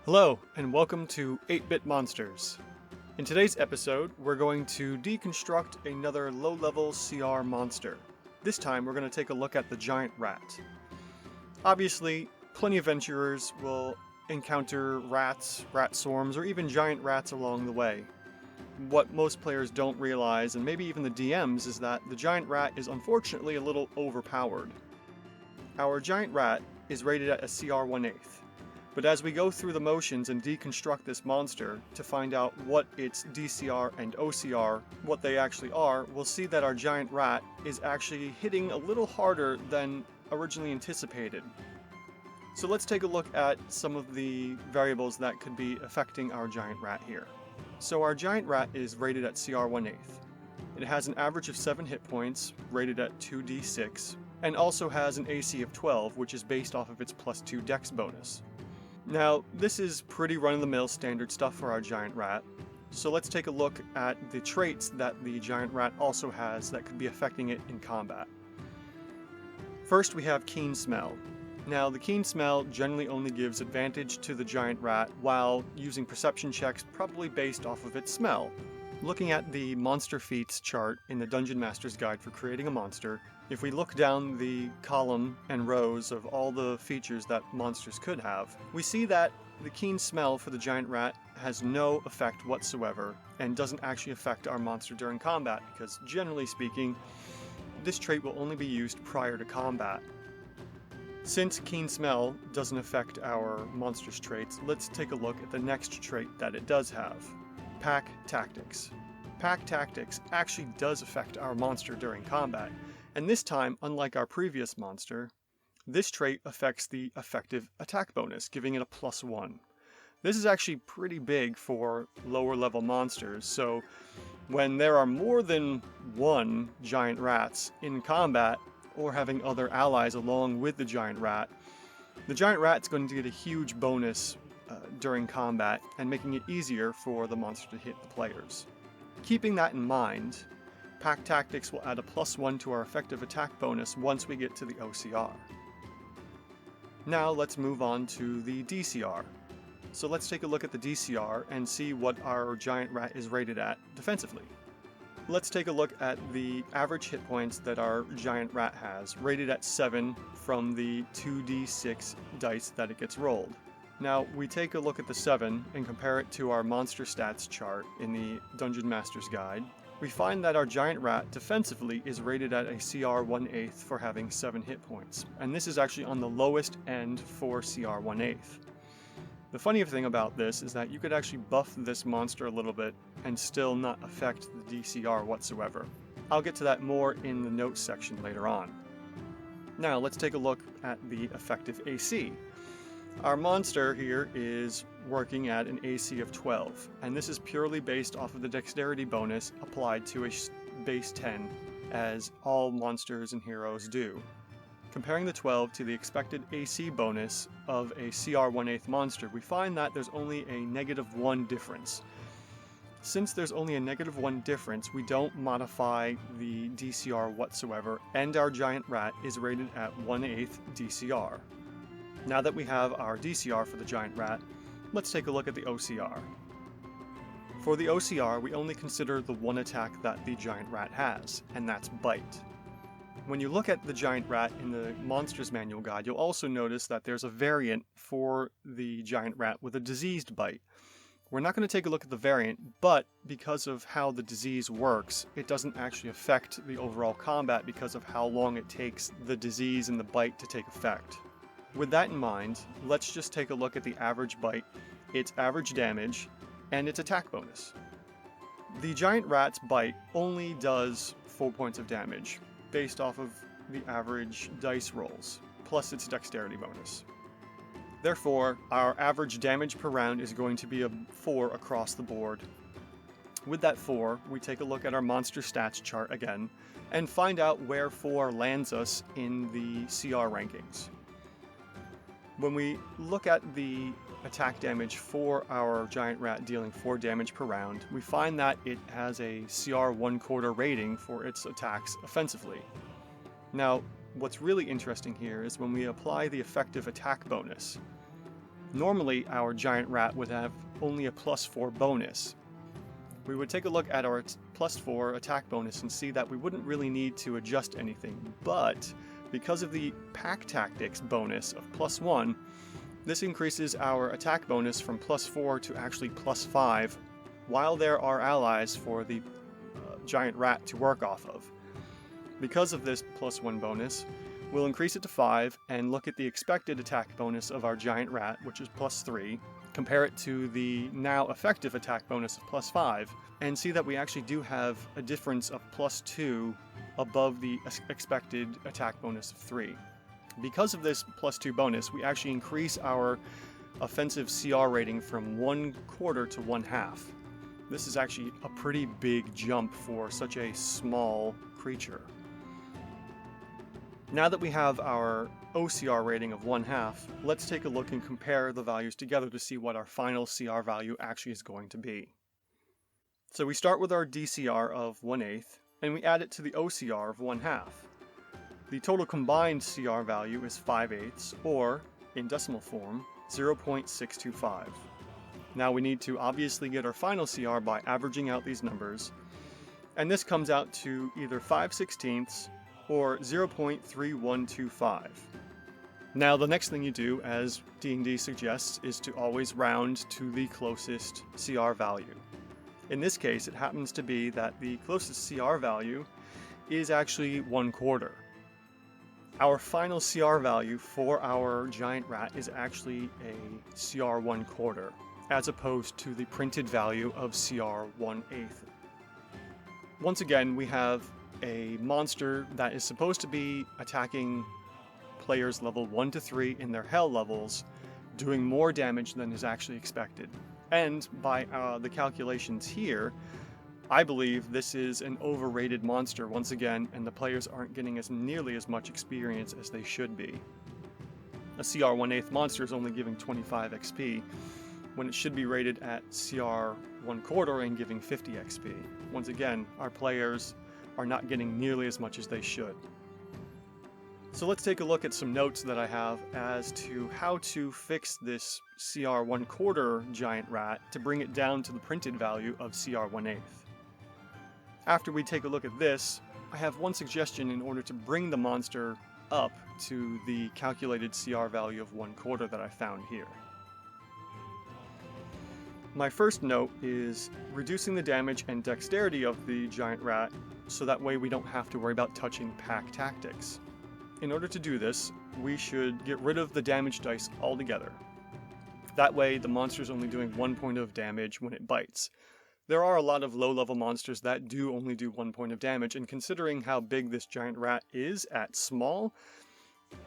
Hello, and welcome to 8-Bit Monsters. In today's episode, we're going to deconstruct another low-level CR monster. This time, we're going to take a look at the giant rat. Obviously, plenty of adventurers will encounter rats, rat swarms, or even giant rats along the way. What most players don't realize, and maybe even the DMs, is that the giant rat is unfortunately a little overpowered. Our giant rat is rated at a CR 1/8. But as we go through the motions and deconstruct this monster to find out what its DCR and OCR, what they actually are, we'll see that our giant rat is actually hitting a little harder than originally anticipated. So let's take a look at some of the variables that could be affecting our giant rat here. So our giant rat is rated at CR 1/8. It has an average of 7 hit points, rated at 2d6, and also has an AC of 12, which is based off of its +2 dex bonus. Now, this is pretty run-of-the-mill standard stuff for our giant rat, so let's take a look at the traits that the giant rat also has that could be affecting it in combat. First, we have Keen Smell. Now, the Keen Smell generally only gives advantage to the giant rat while using perception checks probably based off of its smell. Looking at the monster feats chart in the Dungeon Master's Guide for Creating a Monster, if we look down the column and rows of all the features that monsters could have, we see that the Keen Smell for the giant rat has no effect whatsoever and doesn't actually affect our monster during combat because, generally speaking, this trait will only be used prior to combat. Since Keen Smell doesn't affect our monster's traits, let's take a look at the next trait that it does have. Pack Tactics. Pack Tactics actually does affect our monster during combat, and this time, unlike our previous monster, this trait affects the effective attack bonus, giving it a +1. This is actually pretty big for lower level monsters, so when there are more than one giant rats in combat, or having other allies along with the giant rat's going to get a huge bonus during combat and making it easier for the monster to hit the players. Keeping that in mind, Pack Tactics will add a +1 to our effective attack bonus once we get to the OCR. Now let's move on to the DCR. So let's take a look at the DCR and see what our giant rat is rated at defensively. Let's take a look at the average hit points that our giant rat has, rated at 7 from the 2d6 dice that it gets rolled. Now, we take a look at the 7 and compare it to our monster stats chart in the Dungeon Master's Guide. We find that our giant rat defensively is rated at a CR 1/8 for having 7 hit points, and this is actually on the lowest end for CR 1/8. The funny thing about this is that you could actually buff this monster a little bit and still not affect the DCR whatsoever. I'll get to that more in the notes section later on. Now, let's take a look at the effective AC. Our monster here is working at an AC of 12, and this is purely based off of the dexterity bonus applied to a base 10, as all monsters and heroes do. Comparing the 12 to the expected AC bonus of a CR 1/8 monster, we find that there's only a -1 difference. Since there's only a -1 difference, we don't modify the DCR whatsoever, and our giant rat is rated at 1/8 DCR. Now that we have our DCR for the giant rat, let's take a look at the OCR. For the OCR, we only consider the one attack that the giant rat has, and that's Bite. When you look at the giant rat in the Monsters Manual Guide, you'll also notice that there's a variant for the giant rat with a diseased bite. We're not going to take a look at the variant, but because of how the disease works, it doesn't actually affect the overall combat because of how long it takes the disease and the bite to take effect. With that in mind, let's just take a look at the average bite, its average damage, and its attack bonus. The giant rat's bite only does 4 points of damage, based off of the average dice rolls, plus its dexterity bonus. Therefore, our average damage per round is going to be a 4 across the board. With that 4, we take a look at our monster stats chart again, and find out where 4 lands us in the CR rankings. When we look at the attack damage for our giant rat dealing 4 damage per round, we find that it has a CR 1/4 rating for its attacks offensively. Now, what's really interesting here is when we apply the effective attack bonus. Normally, our giant rat would have only a +4 bonus. We would take a look at our +4 attack bonus and see that we wouldn't really need to adjust anything, but because of the pack tactics bonus of +1, this increases our attack bonus from +4 to actually +5, while there are allies for the giant rat to work off of. Because of this +1 bonus, we'll increase it to 5 and look at the expected attack bonus of our giant rat, which is +3, compare it to the now effective attack bonus of +5, and see that we actually do have a difference of +2 above the expected attack bonus of 3. Because of this +2 bonus, we actually increase our offensive CR rating from 1/4 to 1/2. This is actually a pretty big jump for such a small creature. Now that we have our OCR rating of 1/2, let's take a look and compare the values together to see what our final CR value actually is going to be. So we start with our DCR of 1/8, and we add it to the OCR of 1/2. The total combined CR value is 5/8, or, in decimal form, 0.625. Now we need to obviously get our final CR by averaging out these numbers, and this comes out to either 5/16 or 0.3125. Now the next thing you do, as D&D suggests, is to always round to the closest CR value. In this case, it happens to be that the closest CR value is actually 1/4. Our final CR value for our giant rat is actually a CR 1/4, as opposed to the printed value of CR 1/8. Once again, we have a monster that is supposed to be attacking players level 1 to 3 in their hell levels, doing more damage than is actually expected. And by the calculations here, I believe this is an overrated monster once again, and the players aren't getting nearly as much experience as they should be. A CR 1/8 monster is only giving 25 XP, when it should be rated at CR 1/4 and giving 50 XP. Once again, our players are not getting nearly as much as they should. So let's take a look at some notes that I have as to how to fix this CR 1/4 giant rat to bring it down to the printed value of CR 1/8. After we take a look at this, I have one suggestion in order to bring the monster up to the calculated CR value of 1/4 that I found here. My first note is reducing the damage and dexterity of the giant rat so that way we don't have to worry about touching pack tactics. In order to do this, we should get rid of the damage dice altogether. That way the monster is only doing 1 point of damage when it bites. There are a lot of low-level monsters that do only do 1 point of damage, and considering how big this giant rat is at small,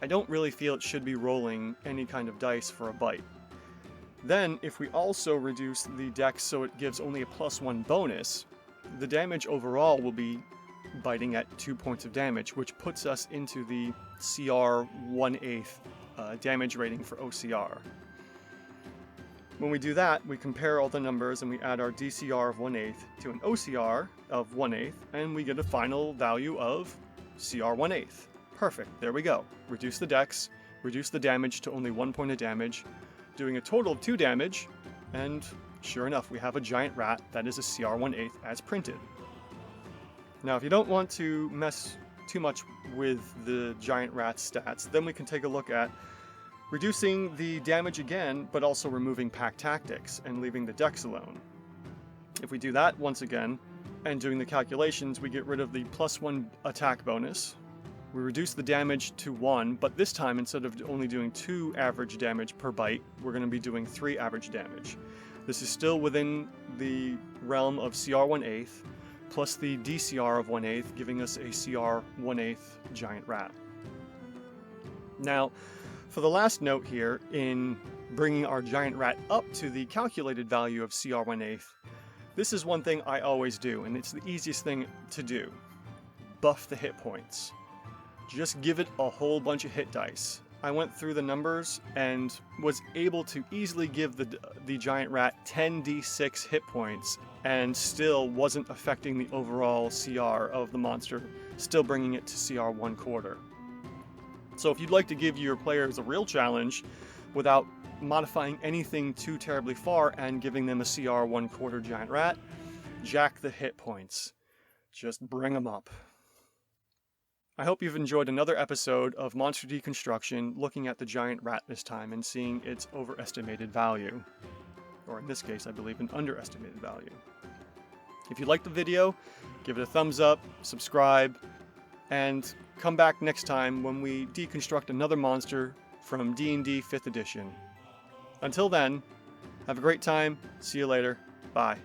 I don't really feel it should be rolling any kind of dice for a bite. Then, if we also reduce the dex so it gives only a +1 bonus, the damage overall will be biting at 2 points of damage, which puts us into the CR 1/8 damage rating for OCR. When we do that, we compare all the numbers and we add our DCR of 1/8 to an OCR of 1/8, and we get a final value of CR 1/8. Perfect, there we go. Reduce the dex, reduce the damage to only 1 point of damage, doing a total of 2 damage, and sure enough, we have a giant rat that is a CR 1/8 as printed. Now, if you don't want to mess too much with the giant rat's stats, then we can take a look at reducing the damage again, but also removing pack tactics and leaving the dex alone. If we do that once again, and doing the calculations, we get rid of the +1 attack bonus. We reduce the damage to 1, but this time, instead of only doing 2 average damage per bite, we're going to be doing 3 average damage. This is still within the realm of CR 1/8, plus the DCR of 1/8, giving us a CR 1/8 giant rat. Now, for the last note here, in bringing our giant rat up to the calculated value of CR 1/8, this is one thing I always do, and it's the easiest thing to do. Buff the hit points. Just give it a whole bunch of hit dice. I went through the numbers and was able to easily give the giant rat 10d6 hit points, and still wasn't affecting the overall CR of the monster, still bringing it to CR 1/4. So if you'd like to give your players a real challenge, without modifying anything too terribly far and giving them a CR 1/4 giant rat. Jack the hit points. Just bring them up. I hope you've enjoyed another episode of Monster Deconstruction, looking at the giant rat this time and seeing its overestimated value. Or in this case, I believe an underestimated value. If you liked the video, give it a thumbs up, subscribe, and come back next time when we deconstruct another monster from D&D 5th edition. Until then, have a great time, see you later, bye.